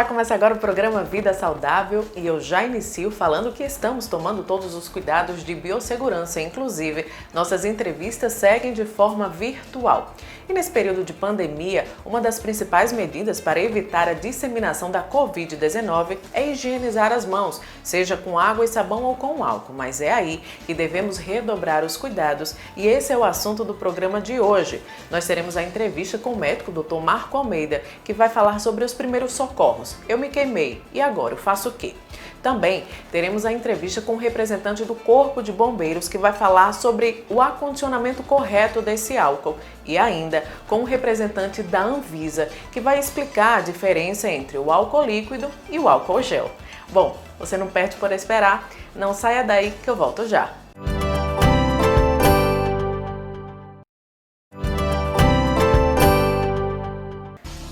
Olá, começa agora o programa Vida Saudável e eu já inicio falando que estamos tomando todos os cuidados de biossegurança, inclusive nossas entrevistas seguem de forma virtual. E nesse período de pandemia, uma das principais medidas para evitar a disseminação da Covid-19 é higienizar as mãos, seja com água e sabão ou com álcool, mas é aí que devemos redobrar os cuidados e esse é o assunto do programa de hoje. Nós teremos a entrevista com o médico Dr. Marco Almeida, que vai falar sobre os primeiros socorros. Eu me queimei, e agora eu faço o quê? Também teremos a entrevista com o representante do Corpo de Bombeiros, que vai falar sobre o acondicionamento correto desse álcool. E ainda com o representante da Anvisa, que vai explicar a diferença entre o álcool líquido e o álcool gel. Bom, você não perde por esperar, não saia daí que eu volto já.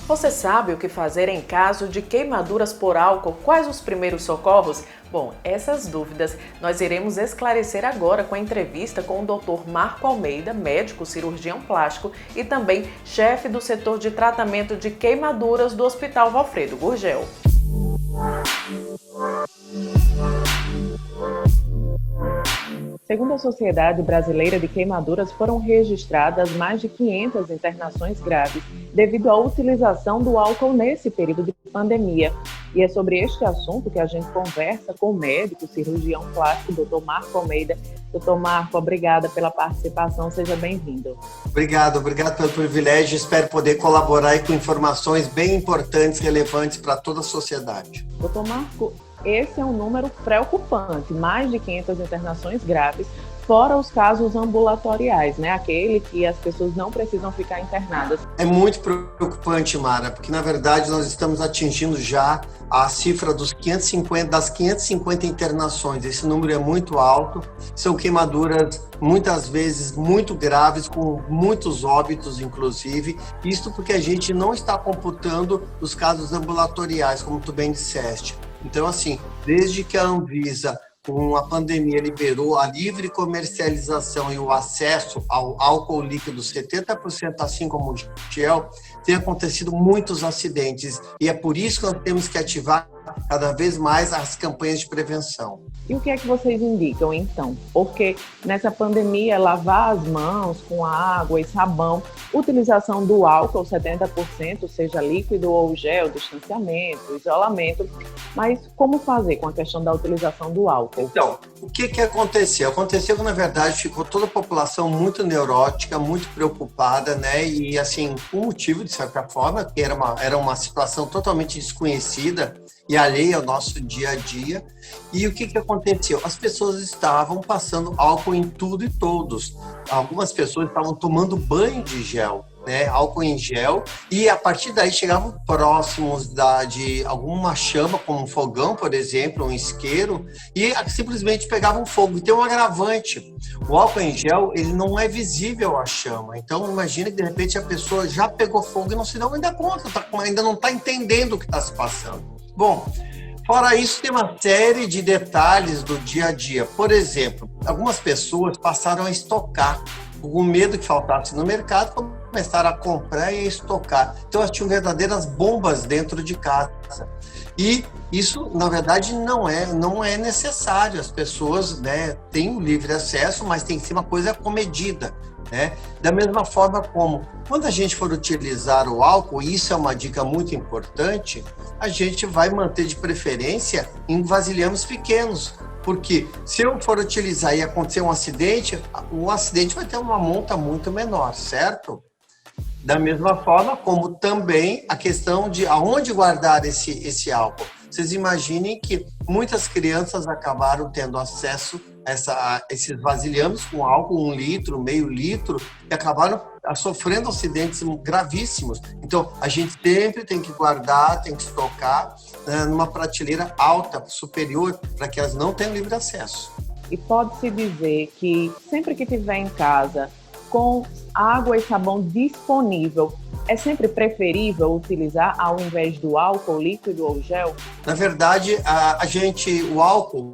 Você sabe o que fazer em caso de queimaduras por álcool? Quais os primeiros socorros? Bom, essas dúvidas nós iremos esclarecer agora com a entrevista com o Dr. Marco Almeida, médico cirurgião plástico e também chefe do setor de tratamento de queimaduras do Hospital Valfredo Gurgel. Segundo a Sociedade Brasileira de Queimaduras, foram registradas mais de 500 internações graves devido à utilização do álcool nesse período de pandemia. E é sobre este assunto que a gente conversa com o médico cirurgião plástico, Dr. Marco Almeida. Dr. Marco, obrigada pela participação, seja bem-vindo. Obrigado pelo privilégio. Espero poder colaborar aí com informações bem importantes, relevantes para toda a sociedade. Dr. Marco, esse é um número preocupante, mais de 500 internações graves, fora os casos ambulatoriais, né? Aquele que as pessoas não precisam ficar internadas. É muito preocupante, Mara, porque na verdade nós estamos atingindo já a cifra das 550 internações. Esse número é muito alto, são queimaduras muitas vezes muito graves, com muitos óbitos inclusive, isto porque a gente não está computando os casos ambulatoriais, como tu bem disseste. Então, assim, desde que a Anvisa, com a pandemia, liberou a livre comercialização e o acesso ao álcool líquido 70%, assim como o gel, tem acontecido muitos acidentes. E é por isso que nós temos que ativar cada vez mais as campanhas de prevenção. E o que é que vocês indicam, então? Porque nessa pandemia, lavar as mãos com água e sabão, utilização do álcool 70%, seja líquido ou gel, distanciamento, isolamento, mas como fazer com a questão da utilização do álcool? Então, o que aconteceu? Aconteceu que, na verdade, ficou toda a população muito neurótica, muito preocupada, né? E, assim, o motivo, de certa forma, que era uma situação totalmente desconhecida e alheia ao nosso dia a dia. E o que aconteceu? As pessoas estavam passando álcool em tudo e todos. Algumas pessoas estavam tomando banho de gel, né? Álcool em gel, e a partir daí chegavam próximos de alguma chama, como um fogão, por exemplo, um isqueiro, e simplesmente pegavam fogo. E tem um agravante: o álcool em gel, ele não é visível à chama. Então, imagina que de repente a pessoa já pegou fogo e não se deu ainda conta, ainda não está entendendo o que está se passando. Bom, fora isso, tem uma série de detalhes do dia a dia. Por exemplo, algumas pessoas passaram a estocar, com medo que faltasse no mercado, começaram a comprar e a estocar. Então, elas tinham verdadeiras bombas dentro de casa. E isso, na verdade, não é necessário. As pessoas, né, têm o livre acesso, mas tem que ser uma coisa comedida, né? Da mesma forma como, quando a gente for utilizar o álcool, e isso é uma dica muito importante, a gente vai manter de preferência em vasilhames pequenos. Porque se eu for utilizar e acontecer um acidente, o acidente vai ter uma monta muito menor, certo? Da mesma forma como também a questão de aonde guardar esse álcool. Vocês imaginem que muitas crianças acabaram tendo acesso a esses vasilhames com álcool, 1 litro, meio litro, e acabaram sofrendo acidentes gravíssimos. Então, a gente sempre tem que guardar, tem que estocar numa prateleira alta, superior, para que elas não tenham livre acesso. E pode-se dizer que sempre que tiver em casa com água e sabão disponível, é sempre preferível utilizar ao invés do álcool líquido ou gel? Na verdade, o álcool,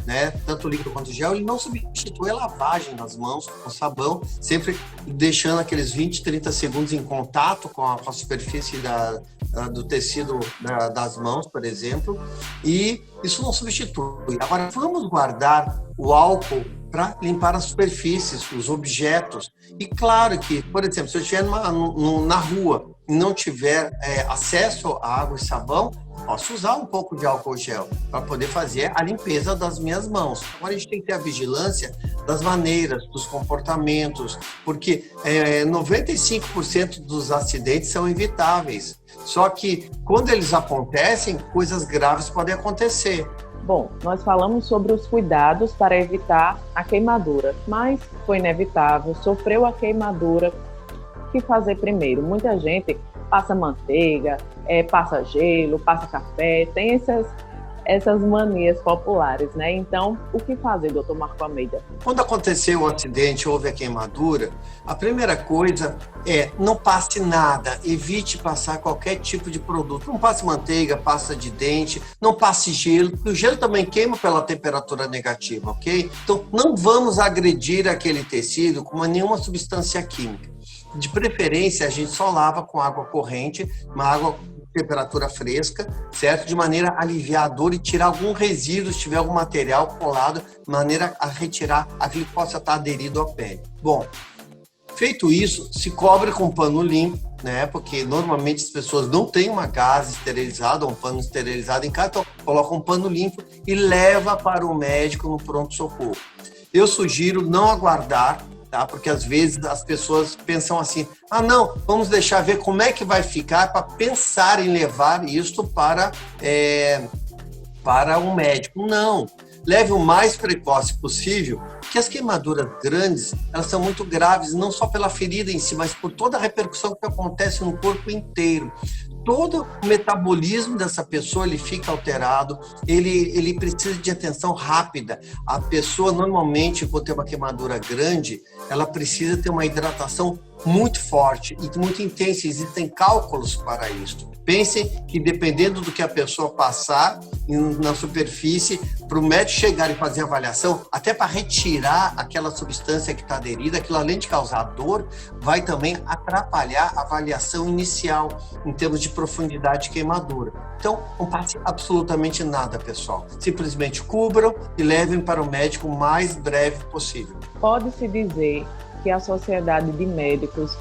né, tanto líquido quanto gel, ele não substitui a lavagem das mãos com sabão, sempre deixando aqueles 20, 30 segundos em contato com a superfície do tecido das mãos, por exemplo, e isso não substitui. Agora, vamos guardar o álcool para limpar as superfícies, os objetos. E claro que, por exemplo, se eu estiver na rua e não tiver acesso a água e sabão, posso usar um pouco de álcool gel para poder fazer a limpeza das minhas mãos. Agora a gente tem que ter a vigilância das maneiras, dos comportamentos, porque 95% dos acidentes são evitáveis. Só que quando eles acontecem, coisas graves podem acontecer. Bom, nós falamos sobre os cuidados para evitar a queimadura, mas foi inevitável, sofreu a queimadura. O que fazer primeiro? Muita gente passa manteiga, passa gelo, passa café, tem essas manias populares, né? Então, o que fazer, doutor Marco Almeida? Quando aconteceu o acidente, houve a queimadura, a primeira coisa é não passe nada, evite passar qualquer tipo de produto. Não passe manteiga, pasta de dente, não passe gelo, porque o gelo também queima pela temperatura negativa, ok? Então, não vamos agredir aquele tecido com nenhuma substância química. De preferência, a gente só lava com água corrente, uma água temperatura fresca, certo? De maneira a aliviar a dor e tirar algum resíduo, se tiver algum material colado, de maneira a retirar aquilo que possa estar aderido à pele. Bom, feito isso, se cobre com pano limpo, né? Porque normalmente as pessoas não têm uma gaze esterilizada ou um pano esterilizado em casa, então coloca um pano limpo e leva para o médico no pronto-socorro. Eu sugiro não aguardar, tá? Porque às vezes as pessoas pensam assim, não, vamos deixar ver como é que vai ficar para pensar em levar isto para um médico. Não, leve o mais precoce possível, porque as queimaduras grandes, elas são muito graves, não só pela ferida em si, mas por toda a repercussão que acontece no corpo inteiro. Todo o metabolismo dessa pessoa ele fica alterado, ele precisa de atenção rápida. A pessoa normalmente, quando tem uma queimadura grande, ela precisa ter uma hidratação muito forte e muito intensa. Existem cálculos para isso. Pense que dependendo do que a pessoa passar na superfície, para o médico chegar e fazer a avaliação, até para retirar aquela substância que está aderida, aquilo além de causar dor, vai também atrapalhar a avaliação inicial em termos de profundidade de queimadura. Então, não passe absolutamente nada, pessoal. Simplesmente cubram e levem para o médico o mais breve possível. Pode-se dizer que a Sociedade de Médicos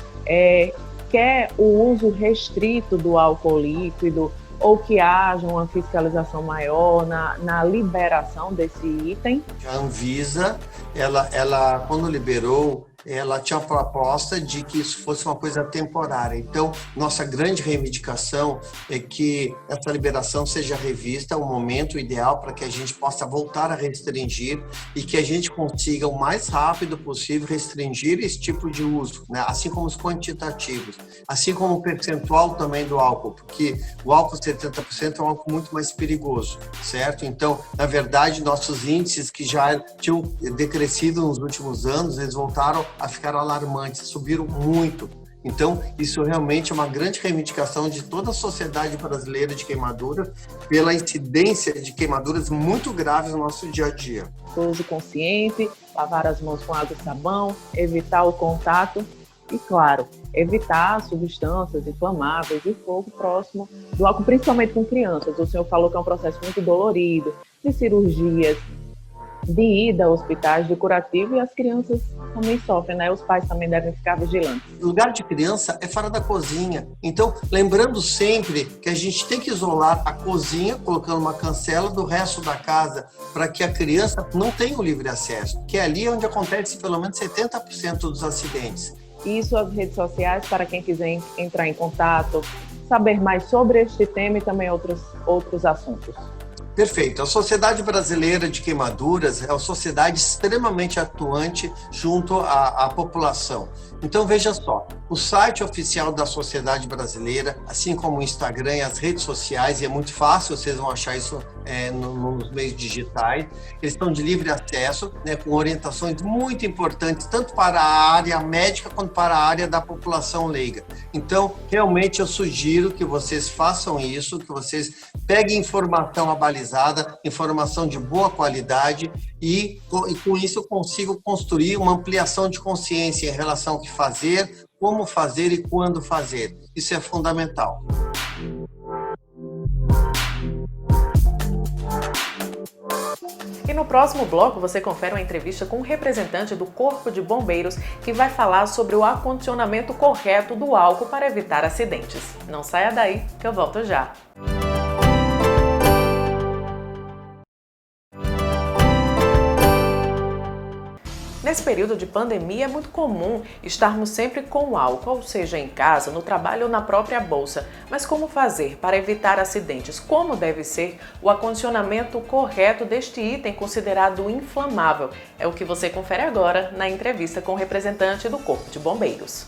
quer o uso restrito do álcool líquido ou que haja uma fiscalização maior na liberação desse item? A Anvisa, ela quando liberou, ela tinha a proposta de que isso fosse uma coisa temporária. Então, nossa grande reivindicação é que essa liberação seja revista, o momento ideal para que a gente possa voltar a restringir e que a gente consiga o mais rápido possível restringir esse tipo de uso, né? Assim como os quantitativos, assim como o percentual também do álcool, porque o álcool 70% é um álcool muito mais perigoso, certo? Então, na verdade, nossos índices que já tinham decrescido nos últimos anos, eles voltaram a ficar alarmantes, subiram muito. Então, isso realmente é uma grande reivindicação de toda a sociedade brasileira de queimaduras, pela incidência de queimaduras muito graves no nosso dia a dia. Uso consciente, lavar as mãos com água e sabão, evitar o contato e, claro, evitar substâncias inflamáveis e fogo próximo do álcool, principalmente com crianças. O senhor falou que é um processo muito dolorido, de cirurgias, de ida a hospitais, de curativo, e as crianças também sofrem, né? Os pais também devem ficar vigilantes. O lugar de criança é fora da cozinha. Então, lembrando sempre que a gente tem que isolar a cozinha, colocando uma cancela do resto da casa, para que a criança não tenha o livre acesso, que é ali onde acontece pelo menos 70% dos acidentes. E suas redes sociais, para quem quiser entrar em contato, saber mais sobre este tema e também outros assuntos. Perfeito. A Sociedade Brasileira de Queimaduras é uma sociedade extremamente atuante junto à população. Então, veja só, o site oficial da Sociedade Brasileira, assim como o Instagram e as redes sociais, e é muito fácil, vocês vão achar isso nos meios digitais, eles estão de livre acesso, né, com orientações muito importantes, tanto para a área médica quanto para a área da população leiga. Então, realmente eu sugiro que vocês façam isso, que vocês peguem informação abalizada, informação de boa qualidade e com isso eu consigo construir uma ampliação de consciência em relação ao que fazer, como fazer e quando fazer. Isso é fundamental. E no próximo bloco você confere uma entrevista com um representante do Corpo de Bombeiros que vai falar sobre o acondicionamento correto do álcool para evitar acidentes. Não saia daí que eu volto já. Nesse período de pandemia é muito comum estarmos sempre com álcool, seja em casa, no trabalho ou na própria bolsa. Mas como fazer para evitar acidentes? Como deve ser o acondicionamento correto deste item considerado inflamável? É o que você confere agora na entrevista com o representante do Corpo de Bombeiros.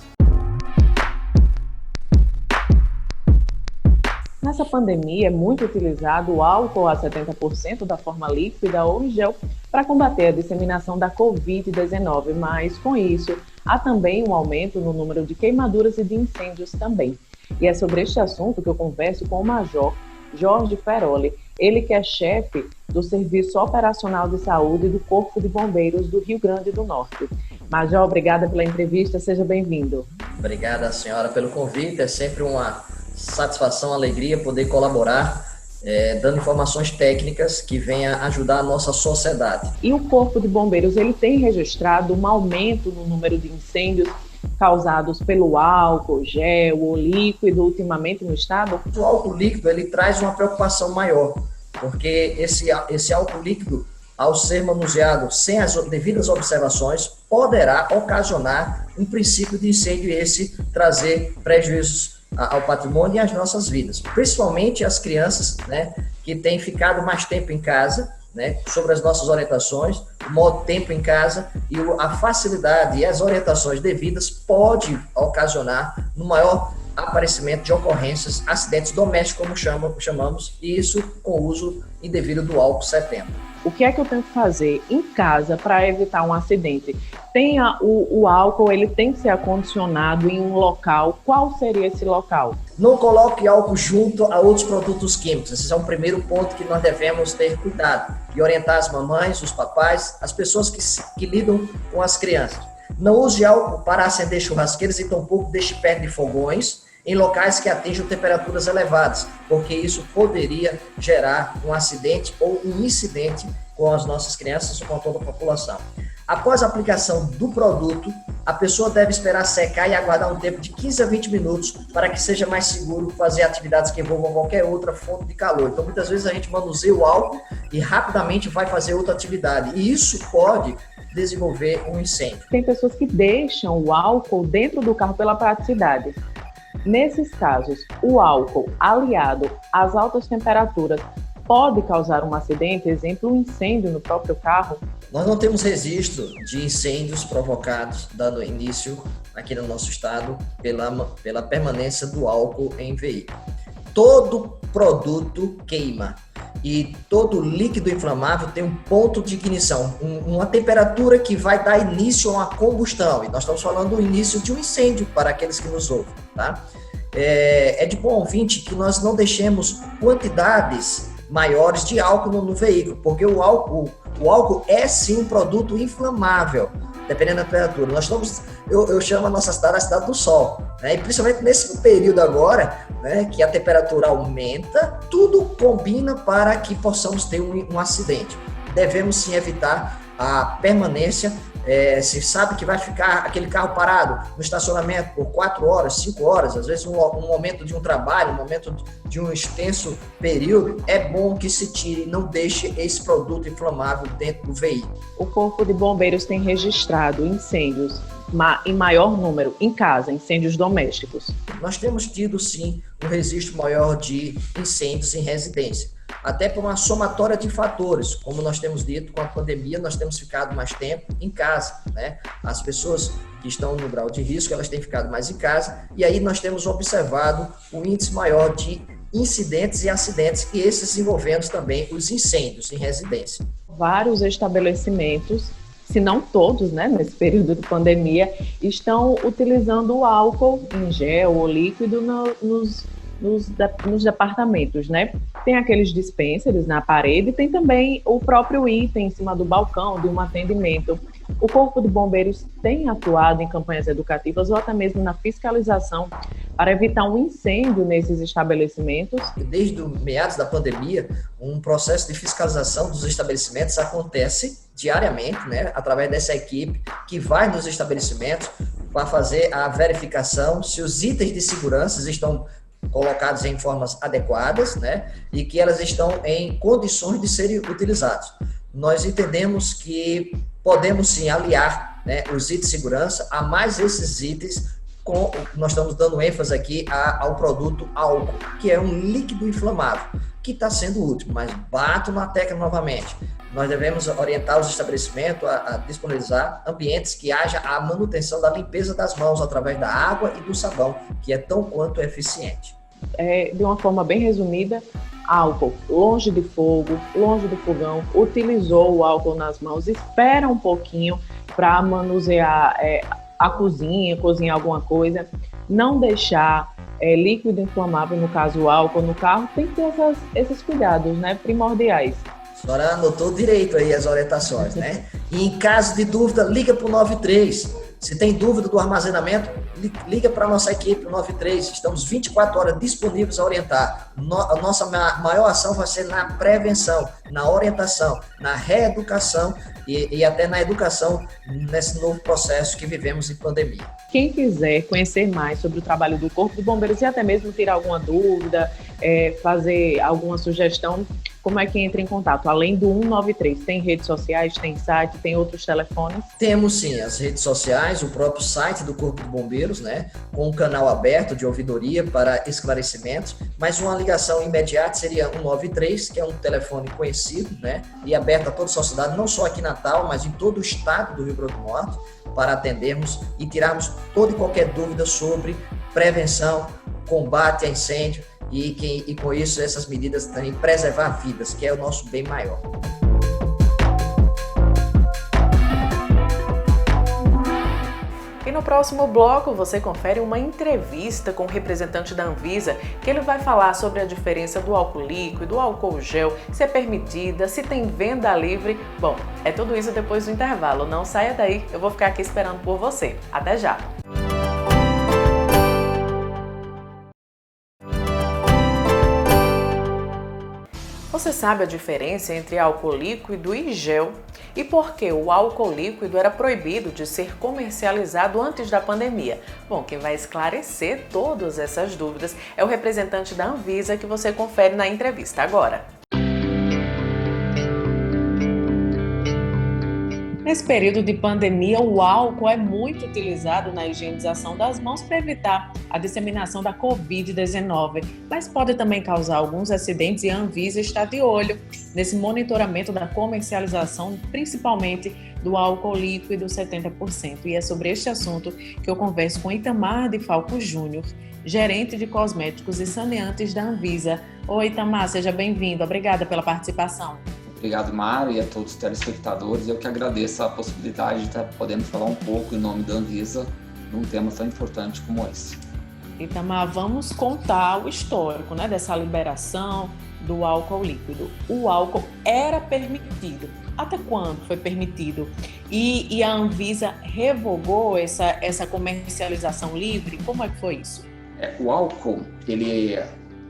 Nessa pandemia é muito utilizado o álcool a 70% da forma líquida ou em gel para combater a disseminação da Covid-19, mas com isso há também um aumento no número de queimaduras e de incêndios também. E é sobre este assunto que eu converso com o Major Jorge Feroli, ele que é chefe do Serviço Operacional de Saúde do Corpo de Bombeiros do Rio Grande do Norte. Major, obrigada pela entrevista, seja bem-vindo. Obrigada, senhora, pelo convite, é sempre uma satisfação, alegria poder colaborar, dando informações técnicas que venham ajudar a nossa sociedade. E o Corpo de Bombeiros, ele tem registrado um aumento no número de incêndios causados pelo álcool, gel ou líquido ultimamente no estado? O álcool líquido, ele traz uma preocupação maior, porque esse álcool líquido, ao ser manuseado sem as devidas observações, poderá ocasionar um princípio de incêndio e esse trazer prejuízos ao patrimônio e às nossas vidas, principalmente as crianças, né, que têm ficado mais tempo em casa, né, sobre as nossas orientações, o modo tempo em casa e a facilidade e as orientações devidas pode ocasionar no maior aparecimento de ocorrências, acidentes domésticos, como chamamos, e isso com o uso indevido do álcool 70. O que é que eu tenho que fazer em casa para evitar um acidente? O álcool, ele tem que ser acondicionado em um local. Qual seria esse local? Não coloque álcool junto a outros produtos químicos. Esse é um primeiro ponto que nós devemos ter cuidado e orientar as mamães, os papais, as pessoas que lidam com as crianças. Não use álcool para acender churrasqueiras e tampouco deixe perto de fogões em locais que atinjam temperaturas elevadas, porque isso poderia gerar um acidente ou um incidente com as nossas crianças ou com toda a população. Após a aplicação do produto, a pessoa deve esperar secar e aguardar um tempo de 15 a 20 minutos para que seja mais seguro fazer atividades que envolvam qualquer outra fonte de calor. Então, muitas vezes a gente manuseia o álcool e rapidamente vai fazer outra atividade. E isso pode desenvolver um incêndio. Tem pessoas que deixam o álcool dentro do carro pela praticidade. Nesses casos, o álcool aliado às altas temperaturas pode causar um acidente, exemplo, um incêndio no próprio carro? Nós não temos registro de incêndios provocados, dando início aqui no nosso estado pela permanência do álcool em veículo. Todo produto queima e todo líquido inflamável tem um ponto de ignição, uma temperatura que vai dar início a uma combustão. E nós estamos falando do início de um incêndio para aqueles que nos ouvem, tá? É de bom ouvinte que nós não deixemos quantidades maiores de álcool no veículo, porque o álcool é sim um produto inflamável, dependendo da temperatura. Eu chamo a nossa cidade a cidade do sol, né? E principalmente nesse período agora, né, que a temperatura aumenta, tudo combina para que possamos ter um acidente. Devemos sim evitar a permanência. Se sabe que vai ficar aquele carro parado no estacionamento por 4 horas, 5 horas, às vezes um momento de um trabalho, um momento de um extenso período, é bom que se tire, não deixe esse produto inflamável dentro do veículo. O Corpo de Bombeiros tem registrado incêndios em maior número em casa, incêndios domésticos. Nós temos tido sim um registro maior de incêndios em residência. Até por uma somatória de fatores, como nós temos dito, com a pandemia nós temos ficado mais tempo em casa, né? As pessoas que estão no grau de risco, elas têm ficado mais em casa, e aí nós temos observado um índice maior de incidentes e acidentes, e esses envolvendo também os incêndios em residência. Vários estabelecimentos, se não todos, né, nesse período de pandemia, estão utilizando o álcool em gel ou líquido nos departamentos, né? Tem aqueles dispensers na parede, tem também o próprio item em cima do balcão de um atendimento. O Corpo de Bombeiros tem atuado em campanhas educativas ou até mesmo na fiscalização para evitar um incêndio nesses estabelecimentos? Desde os meados da pandemia, um processo de fiscalização dos estabelecimentos acontece diariamente, né, através dessa equipe que vai nos estabelecimentos para fazer a verificação se os itens de segurança estão colocados em formas adequadas, né, e que elas estão em condições de serem utilizados. Nós entendemos que podemos sim aliar, né, os itens de segurança a mais esses itens. Nós estamos dando ênfase aqui ao produto álcool, que é um líquido inflamável, que está sendo útil, mas bato na tecla novamente. Nós devemos orientar os estabelecimentos a disponibilizar ambientes que haja a manutenção da limpeza das mãos através da água e do sabão, que é tão quanto eficiente. De uma forma bem resumida, álcool longe de fogo, longe do fogão, utilizou o álcool nas mãos, espera um pouquinho para manusear a cozinha, cozinhar alguma coisa, não deixar líquido inflamável, no caso o álcool, no carro, tem que ter esses cuidados, né, primordiais. A senhora anotou direito aí as orientações, né? E em caso de dúvida, liga para o 93. Se tem dúvida do armazenamento, liga para a nossa equipe, o 93. Estamos 24 horas disponíveis a orientar. A nossa maior ação vai ser na prevenção, na orientação, na reeducação e até na educação nesse novo processo que vivemos em pandemia. Quem quiser conhecer mais sobre o trabalho do Corpo de Bombeiros e até mesmo tirar alguma dúvida, fazer alguma sugestão, como é que entra em contato? Além do 193, tem redes sociais, tem site, tem outros telefones? Temos sim as redes sociais, o próprio site do Corpo de Bombeiros, né, com um canal aberto de ouvidoria para esclarecimentos, mas uma ligação imediata seria 193, que é um telefone conhecido, né, e aberto a toda a sociedade, não só aqui em Natal, mas em todo o estado do Rio Grande do Norte, para atendermos e tirarmos toda e qualquer dúvida sobre prevenção, combate a incêndio e com isso essas medidas também preservar vidas, que é o nosso bem maior. E no próximo bloco você confere uma entrevista com o representante da Anvisa, que ele vai falar sobre a diferença do álcool líquido, do álcool gel, se é permitida, se tem venda livre. Bom, é tudo isso depois do intervalo. Não saia daí, eu vou ficar aqui esperando por você. Até já! Você sabe a diferença entre álcool líquido e gel? E por que o álcool líquido era proibido de ser comercializado antes da pandemia? Bom, quem vai esclarecer todas essas dúvidas é o representante da Anvisa, que você confere na entrevista agora. Nesse período de pandemia, o álcool é muito utilizado na higienização das mãos para evitar a disseminação da Covid-19, mas pode também causar alguns acidentes e a Anvisa está de olho nesse monitoramento da comercialização, principalmente do álcool líquido 70%. E é sobre este assunto que eu converso com Itamar de Falco Júnior, gerente de cosméticos e saneantes da Anvisa. Oi, Itamar, seja bem-vindo. Obrigada pela participação. Obrigado, Mário, e a todos os telespectadores. Eu que agradeço a possibilidade de estar podendo falar um pouco em nome da Anvisa num tema tão importante como esse. Itamar, vamos contar o histórico, né, dessa liberação do álcool líquido. O álcool era permitido. Até quando foi permitido? E a Anvisa revogou essa comercialização livre? Como é que foi isso? O álcool, ele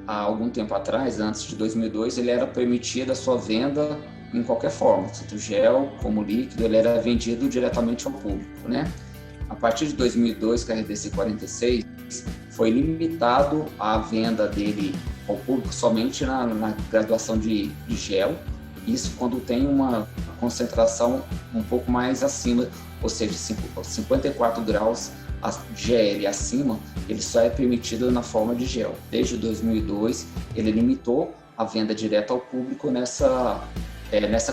há algum tempo atrás, antes de 2002, ele era permitido a sua venda em qualquer forma, tanto gel como líquido, ele era vendido diretamente ao público, né? A partir de 2002, com a RDC 46, foi limitado a venda dele ao público somente na graduação de gel, isso quando tem uma concentração um pouco mais acima, ou seja, 54 graus GL acima, ele só é permitido na forma de gel. Desde 2002, ele limitou a venda direta ao público nessa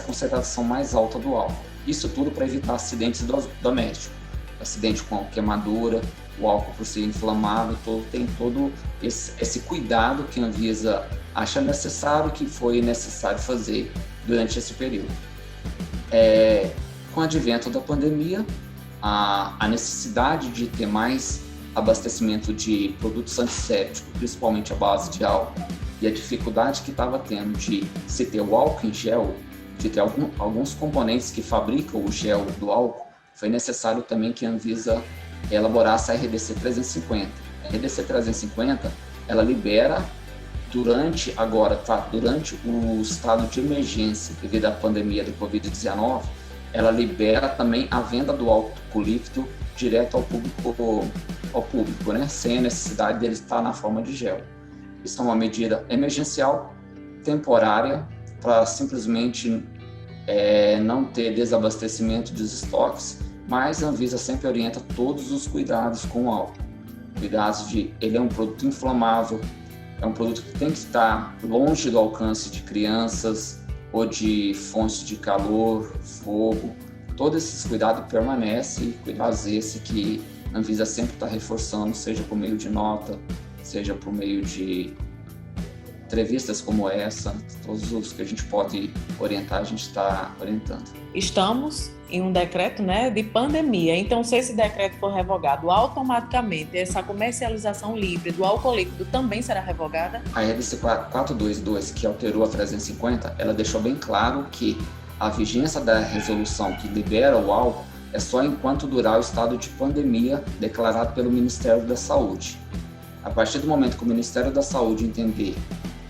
concentração mais alta do álcool. Isso tudo para evitar acidentes domésticos, acidente com queimadura, o álcool por ser inflamável, tem todo esse cuidado que a Anvisa acha necessário, que foi necessário fazer durante esse período. Com o advento da pandemia, a necessidade de ter mais abastecimento de produtos antissépticos, principalmente à base de álcool, e a dificuldade que estava tendo de se ter o álcool em gel, de ter alguns componentes que fabricam o gel do álcool, foi necessário também que a Anvisa elaborasse a RDC 350. RDC 350, ela libera durante o estado de emergência devido à pandemia do Covid-19, ela libera também a venda do álcool líquido direto ao público, né? Sem a necessidade dele estar na forma de gel. Isso é uma medida emergencial, temporária, para simplesmente não ter desabastecimento dos estoques, mas a Anvisa sempre orienta todos os cuidados com o álcool. Cuidados ele é um produto inflamável, é um produto que tem que estar longe do alcance de crianças ou de fontes de calor, fogo. Todos esses cuidados permanecem, cuidados esses que a Anvisa sempre está reforçando, seja por meio de nota, seja por meio de entrevistas como essa, todos os que a gente pode orientar, a gente está orientando. Estamos em um decreto, né, de pandemia, então se esse decreto for revogado, automaticamente essa comercialização livre do álcool líquido também será revogada? A RDC 422, que alterou a 350, ela deixou bem claro que a vigência da resolução que libera o álcool é só enquanto durar o estado de pandemia declarado pelo Ministério da Saúde. A partir do momento que o Ministério da Saúde entender,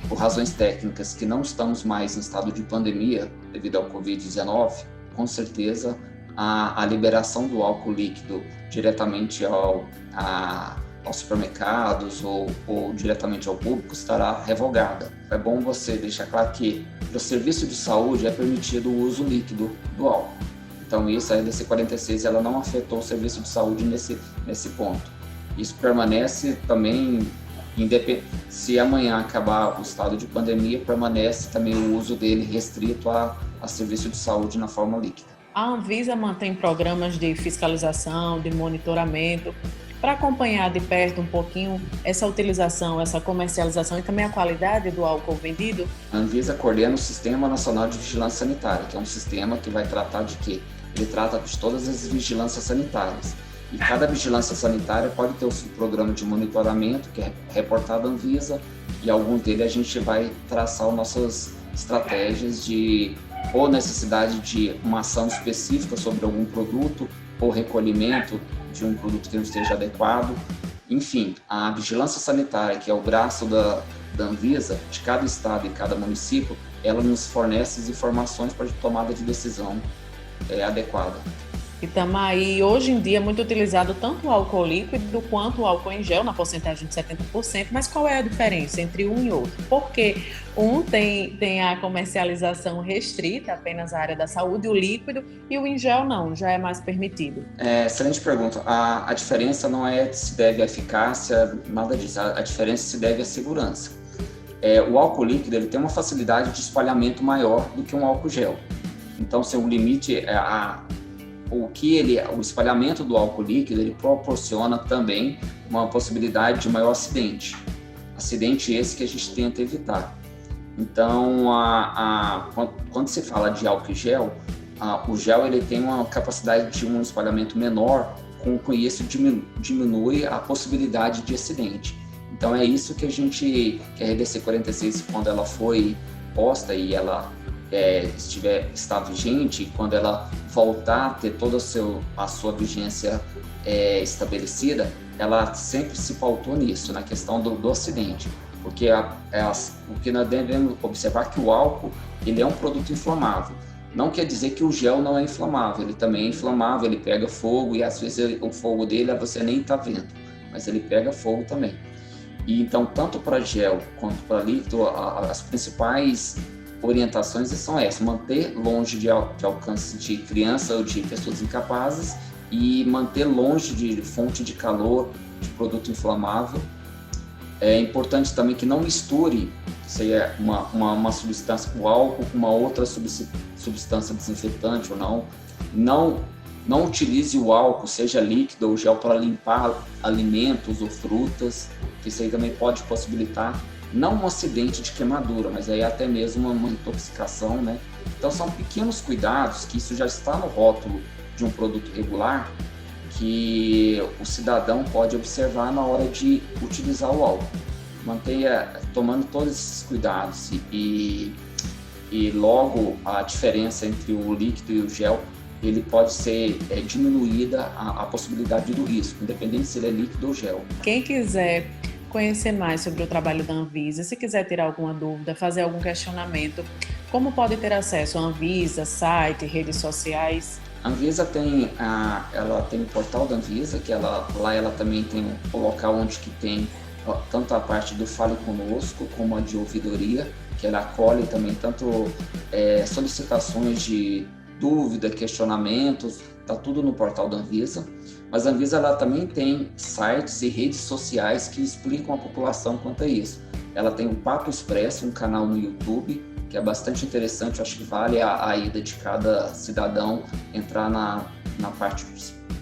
por razões técnicas, que não estamos mais em estado de pandemia devido ao Covid-19, com certeza a liberação do álcool líquido diretamente aos supermercados ou diretamente ao público estará revogada. É bom você deixar claro que para o serviço de saúde é permitido o uso líquido do álcool. Então isso, a RDC 46, ela não afetou o serviço de saúde nesse ponto. Isso permanece também, se amanhã acabar o estado de pandemia, permanece também o uso dele restrito a serviço de saúde na forma líquida. A Anvisa mantém programas de fiscalização, de monitoramento, para acompanhar de perto um pouquinho essa utilização, essa comercialização e também a qualidade do álcool vendido? A Anvisa coordena o Sistema Nacional de Vigilância Sanitária, que é um sistema que vai tratar de quê? Ele trata de todas as vigilâncias sanitárias. E cada vigilância sanitária pode ter o seu programa de monitoramento, que é reportado à Anvisa, e algum deles a gente vai traçar as nossas estratégias ou necessidade de uma ação específica sobre algum produto, ou recolhimento de um produto que não esteja adequado. Enfim, a vigilância sanitária, que é o braço da Anvisa, de cada estado e cada município, ela nos fornece as informações para a tomada de decisão adequada. Itamar, e hoje em dia é muito utilizado tanto o álcool líquido quanto o álcool em gel, na porcentagem de 70%, mas qual é a diferença entre um e outro? Porque um tem a comercialização restrita, apenas à área da saúde, o líquido, e o em gel não, já é mais permitido. Excelente pergunta. A diferença não se deve à eficácia, nada disso, a diferença se deve à segurança. O álcool líquido ele tem uma facilidade de espalhamento maior do que um álcool gel. Então, seu limite o espalhamento do álcool líquido ele proporciona também uma possibilidade de maior acidente esse que a gente tenta evitar. Então, quando se fala de álcool e gel, o gel ele tem uma capacidade de um espalhamento menor, com isso diminui a possibilidade de acidente. Então é isso que a RDC 46, quando ela foi posta e ela está vigente, quando ela voltar a ter toda a sua vigência estabelecida, ela sempre se pautou nisso, na questão do acidente, porque o que nós devemos observar é que o álcool ele é um produto inflamável. Não quer dizer que o gel não é inflamável, ele também é inflamável, ele pega fogo e às vezes o fogo dele você nem está vendo, mas ele pega fogo também. E então, tanto para gel quanto para líquido, as principais orientações são essas: manter longe de alcance de criança ou de pessoas incapazes e manter longe de fonte de calor, de produto inflamável. É importante também que não misture uma substância, o álcool, com uma outra substância desinfetante ou não. Não utilize o álcool, seja líquido ou gel, para limpar alimentos ou frutas, que isso aí também pode possibilitar não um acidente de queimadura, mas aí até mesmo uma intoxicação, né? Então são pequenos cuidados que isso já está no rótulo de um produto regular, que o cidadão pode observar na hora de utilizar o álcool. Mantenha tomando todos esses cuidados e logo a diferença entre o líquido e o gel ele pode ser diminuída a possibilidade do risco, independente se ele é líquido ou gel. Quem quiser conhecer mais sobre o trabalho da Anvisa, se quiser tirar alguma dúvida, fazer algum questionamento, como pode ter acesso à Anvisa, site, redes sociais? A Anvisa ela tem o portal da Anvisa, que lá ela também tem o local onde que tem tanto a parte do Fale Conosco, como a de ouvidoria, que ela acolhe também tanto solicitações de dúvida, questionamentos, está tudo no portal da Anvisa. Mas a Anvisa ela também tem sites e redes sociais que explicam a população quanto a isso. Ela tem o Papo Expresso, um canal no YouTube, que é bastante interessante, eu acho que vale a ida de cada cidadão entrar na parte,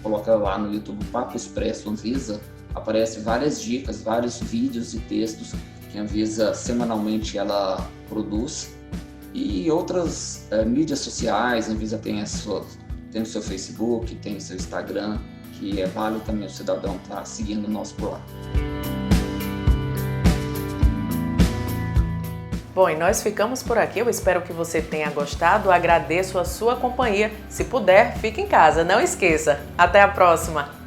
coloca lá no YouTube Papo Expresso Anvisa, aparece várias dicas, vários vídeos e textos que a Anvisa semanalmente ela produz. E outras mídias sociais, a Anvisa tem o seu Facebook, tem o seu Instagram, que vale também o cidadão estar seguindo nós por lá. Bom, e nós ficamos por aqui. Eu espero que você tenha gostado. Agradeço a sua companhia. Se puder, fique em casa. Não esqueça. Até a próxima!